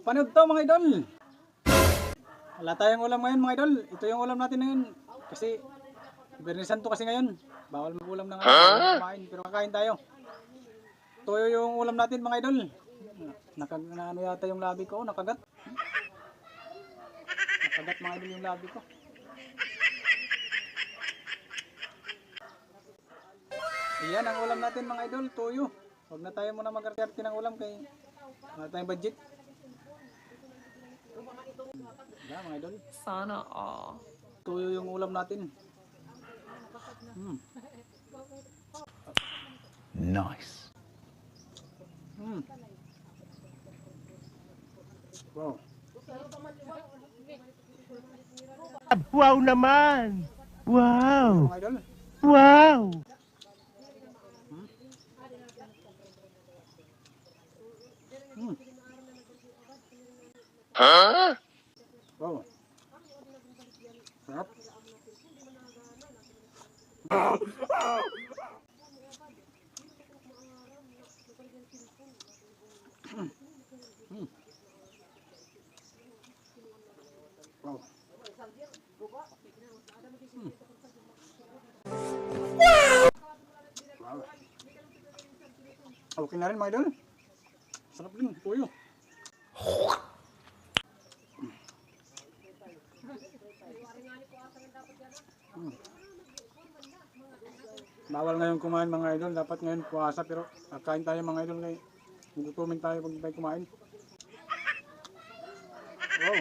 Panood to mga idol. Wala tayong ulam ngayon mga idol. Ito yung ulam natin ngayon. Kasi Biyernes Santo kasi ngayon. Bawal mag-ulam na ngayon. Kumain, pero kakain tayo. Ito yung ulam natin mga idol. Ano yata yung labi ko? Nakagat. Nakagat mga idol yung labi ko. Iyan ang ulam natin mga idol. Tuyo. Huwag na tayo muna mag-arte ng ulam kay wala tayong budget. Wala mga idol. Sana all. Tuyo yung ulam natin. Nice. Wow. Wow naman! Wow! Mga idol. Wow! Wow. Sarap. Wow. Wow. Okay na rin mga idol. Sarap din, tuyo. Bawal ngayon kumain mga idol. Dapat ngayon puwasa pero kakain tayo mga idol. Kaya gugutumin tayo pag tayo kumain. Wow.